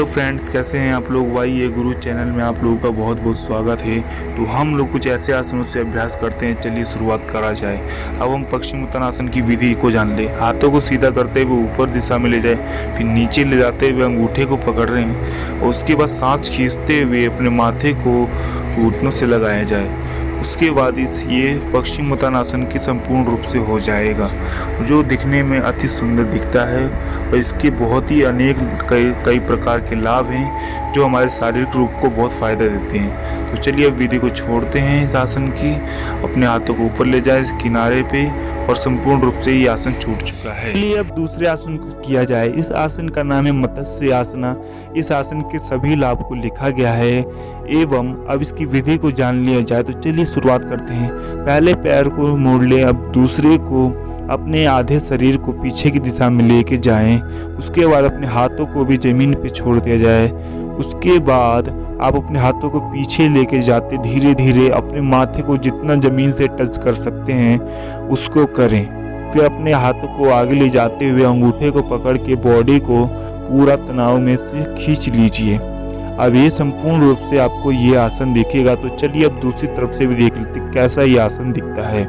Hello friends, कैसे हैं आप लोग। वाई ये गुरु चैनल में आप लोगों का बहुत बहुत स्वागत है। तो हम लोग कुछ ऐसे आसनों से अभ्यास करते हैं। चलिए शुरुआत करा जाए। अब हम पश्चिमोत्तानासन की विधि को जान ले। हाथों को सीधा करते हुए ऊपर दिशा में ले जाए, फिर नीचे ले जाते हुए अंगूठे को पकड़ रहे हैं और उसके बाद सांस खींचते हुए अपने माथे को घुटनों से लगाया जाए। उसके बाद ये पश्चिमोत्तानासन की संपूर्ण रूप से हो जाएगा, जो दिखने में अति सुंदर दिखता है और इसके बहुत ही अनेक कई प्रकार के लाभ हैं जो हमारे शारीरिक रूप को बहुत फ़ायदा देते हैं। तो चलिए अब विधि को छोड़ते हैं इस आसन की। अपने हाथों को ऊपर ले जाए किनारे पे और संपूर्ण रूप से ये आसन छूट चुका है। चलिए अब दूसरे आसन को किया जाए। इस आसन का नाम है मत्स्य आसना। इस आसन के सभी लाभ को लिखा गया है एवं अब इसकी विधि को जान लिया जाए। तो चलिए शुरुआत करते हैं। पहले पैर को मोड़ लें, अब दूसरे को अपने आधे शरीर को पीछे की दिशा में लेके जाएं। उसके बाद अपने हाथों को भी जमीन पे छोड़ दिया जाए। उसके बाद आप अपने हाथों को पीछे लेके जाते धीरे धीरे अपने माथे को जितना जमीन से टच कर सकते हैं उसको करें। फिर अपने हाथों को आगे ले जाते हुए अंगूठे को पकड़ के बॉडी को पूरा तनाव में से खींच लीजिए। अब ये संपूर्ण रूप से आपको ये आसन दिखेगा। तो चलिए अब दूसरी तरफ से भी देख लेते कैसा ये आसन दिखता है।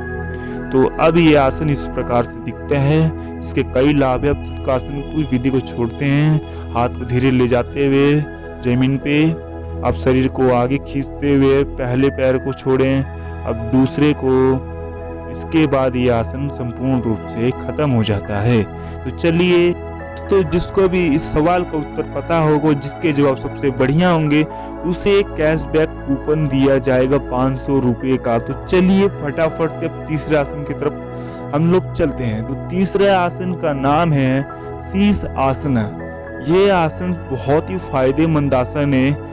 तो अब ये आसन इस प्रकार से दिखते हैं। इसके कई लाभ है। अब आसन की विधि को छोड़ते हैं। हाथ को धीरे ले जाते हुए जमीन पे अब शरीर को आगे खींचते हुए पहले पैर को छोड़ें, अब दूसरे को। इसके बाद ये आसन संपूर्ण रूप से खत्म हो जाता है। तो चलिए, तो जिसको भी इस सवाल का उत्तर पता होगा, जिसके जवाब सबसे बढ़िया होंगे, उसे कैशबैक कूपन दिया जाएगा 500 रुपये का। तो चलिए फटाफट से अब तीसरे आसन की तरफ हम लोग चलते हैं। तो तीसरे आसन का नाम है शीश आसन। ये आसन बहुत ही फायदेमंद आसन है।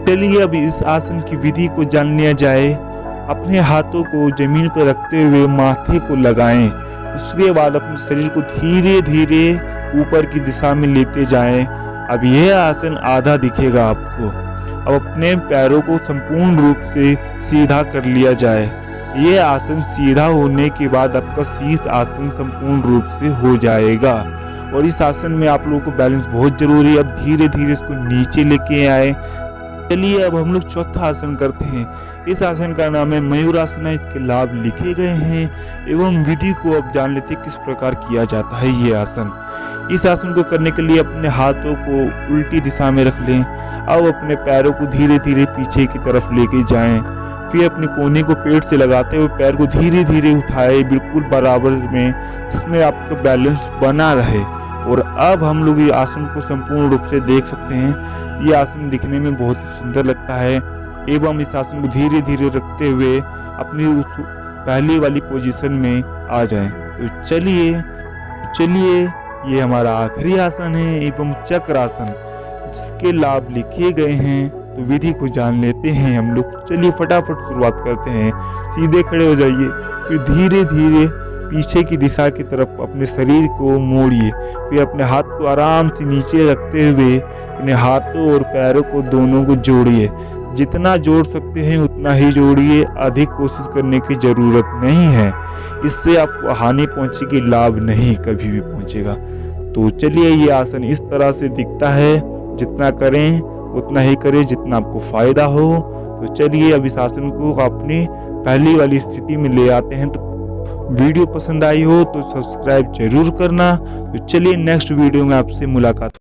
चलिए अब इस आसन की विधि को जान लिया जाए। अपने हाथों को जमीन पर रखते हुए माथे को लगाएं। उसके बाद अपने शरीर को धीरे धीरे ऊपर की दिशा में लेते जाएं। अब यह आसन आधा दिखेगा आपको। अब अपने पैरों को संपूर्ण रूप से सीधा कर लिया जाए। ये आसन सीधा होने के बाद आपका शीश आसन संपूर्ण रूप से हो जाएगा। और इस आसन में आप लोगों को बैलेंस बहुत जरूरी है। अब धीरे धीरे इसको नीचे लेके आए। चलिए अब हम लोग चौथा आसन करते हैं। इस आसन का नाम है मयूरासन। इसके लाभ लिखे गए हैं एवं विधि को अब जान लेते किस प्रकार किया जाता है ये आसन। इस आसन को करने के लिए अपने हाथों को उल्टी दिशा में रख लें। अब अपने पैरों को धीरे धीरे पीछे की तरफ लेके जाएं। फिर अपने कोहनी को पेट से लगाते हुए पैर को धीरे धीरे उठाए, बिल्कुल बराबर में, जिसमें आपका बैलेंस बना रहे। और अब हम लोग ये आसन को संपूर्ण रूप से देख सकते हैं। ये आसन दिखने में बहुत ही सुंदर लगता है एवं इस आसन को धीरे धीरे रखते हुए अपनी उस पहली वाली पोजीशन में आ जाएं। तो चलिए ये हमारा आखिरी आसन है एवं चक्रासन, जिसके लाभ लिखे गए हैं। तो विधि को जान लेते हैं हम लोग। चलिए फटाफट शुरुआत करते हैं। सीधे खड़े हो जाइए, फिर धीरे धीरे पीछे की दिशा की तरफ अपने शरीर को मोड़िए। फिर अपने हाथ को आराम से नीचे रखते हुए अपने हाथों और पैरों को दोनों को जोड़िए। जितना जोड़ सकते हैं उतना ही जोड़िए, अधिक कोशिश करने की जरूरत नहीं है। इससे आपको हानि पहुंचेगी, लाभ नहीं कभी भी पहुंचेगा। तो चलिए ये आसन इस तरह से दिखता है। जितना करें उतना ही करें जितना आपको फायदा हो। तो चलिए अब इस आसन को अपनी पहली वाली स्थिति में ले आते हैं। तो वीडियो पसंद आई हो तो सब्सक्राइब जरूर करना। तो चलिए नेक्स्ट वीडियो में आपसे मुलाकात।